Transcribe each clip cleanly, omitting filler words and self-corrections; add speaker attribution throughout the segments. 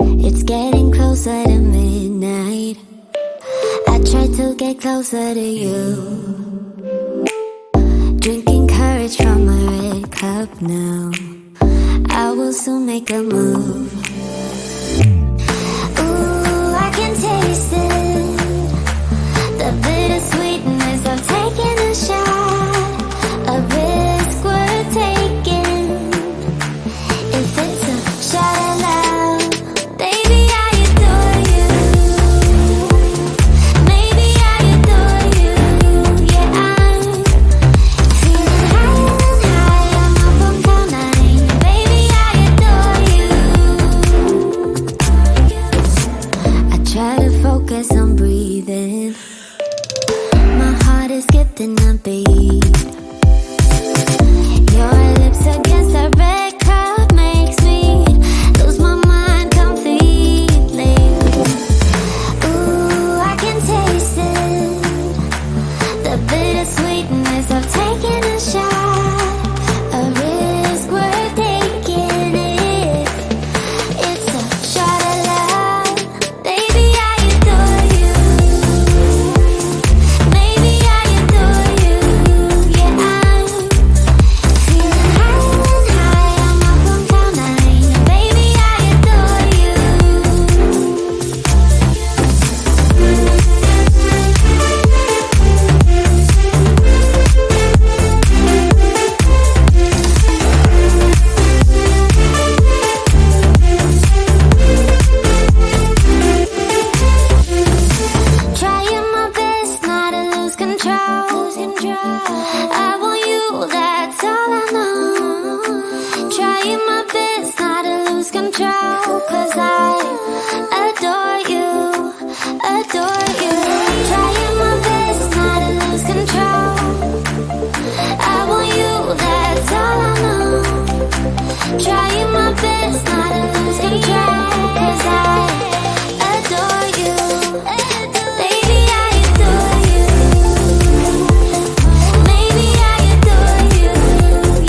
Speaker 1: It's getting closer to midnight. I try to get closer to you. Drinking courage from my red cup now. I will soon make a move. Ooh, I can taste it. The bittersweetness of taking a shot. A risk worth taking. If it's a shot at love, baby, I adore you. Maybe I adore you. Yeah, I'm feeling higher and higher. I'm up on cloud nine. Baby, I adore you. I try to focus on breathing. My heart is skipping a beat. Your lips against a red cup makes me lose my mind completely. Ooh, I can taste it. The bittersweetness of taking a shot. A risk worth taking it. It's a shot at love. Baby, I adore you. Maybe I adore you. Yeah, I'm feeling higher and higher. I'm up on cloud nine. Baby, I adore you. Trying my best not to lose control. I want you, that's all I know. Trying my best not to lose control. 'Cause I adore you, adore you. Trying my best not to lose control. I want you, that's all I know. Trying my best not to lose control. 'Cause I adore you. Baby, I adore you. Maybe I adore you.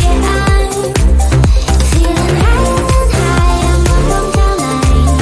Speaker 1: Yeah, I'm feeling higher and higher. I'm up on cloud nine.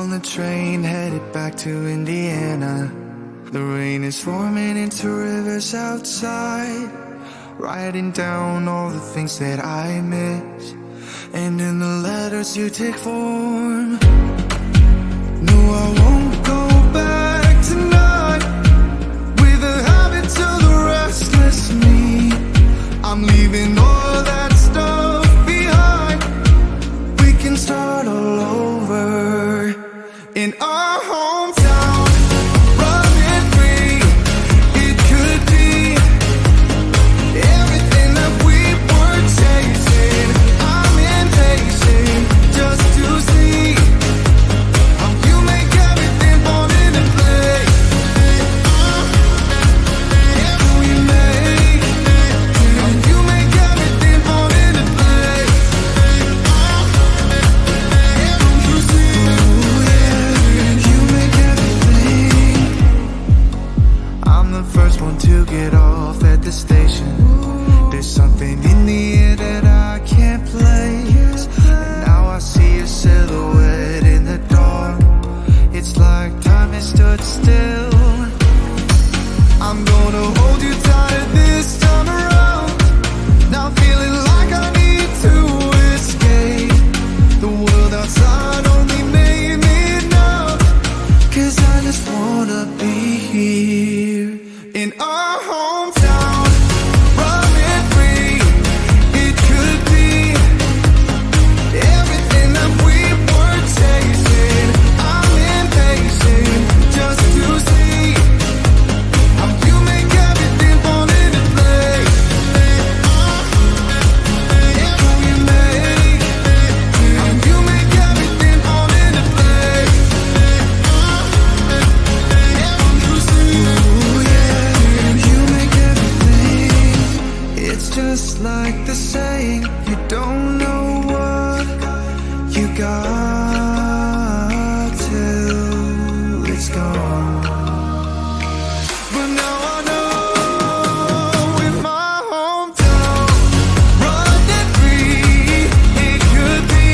Speaker 2: on the train headed back to Indiana. The rain is forming into rivers outside, writing down all the things that I miss, and in the letters you take form. No, I won't go back tonight with the habits of the restless me. I'm leaving all that stuff behind. We can start all over in our hometown, running free. It could be everything that we were chasing. I'm impatient just to see how you make everything fall into place. How you make everything fall into place. You see, you make everything. I'm the first one to get off at the station. There's something in the air that I can't place, and now I see a silhouette in the dark. It's like time has stood still. I'm gonna hold you tight this time around. Now feeling like I need to escape. The world outside only made me numb, 'cause I just wanna be here in our hometown, running free. It could be everything that we were chasing. I'm impatient just to see how you make everything fall into place. How you make everything fall into place. You see, you make everything. It's just like the saying, you don't know what you got till it's gone. But now I know in my hometown, running free, it could be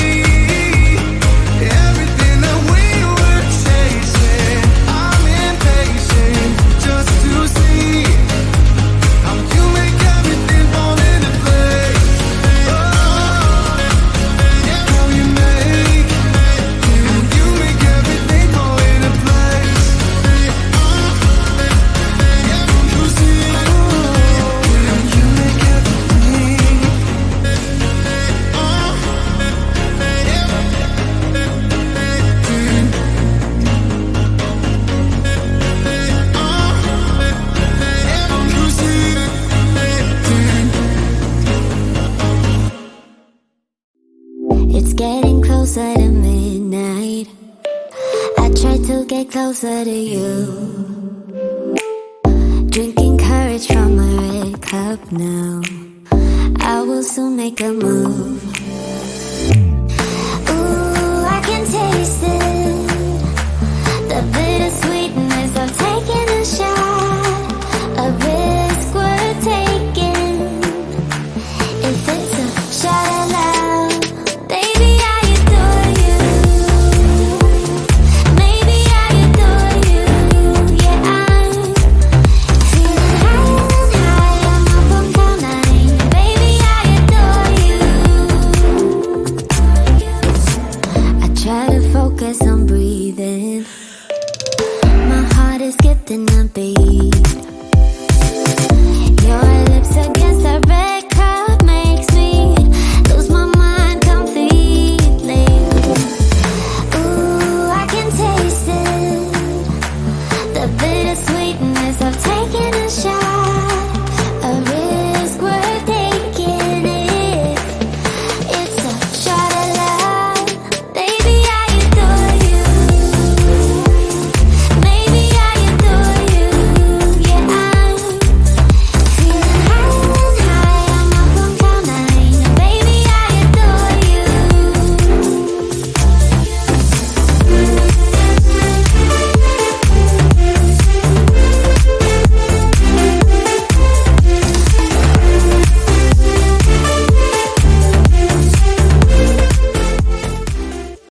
Speaker 2: everything that we were chasing. I'm impatient just to see how you make everything fall into place. How you make everything fall into place. You see, you make everything. You see.
Speaker 1: It's getting closer to midnight. I try to get closer to you, drinking courage from a red cup now. I will soon make a move. Ooh, I can taste it, the bittersweetness of taking a shot.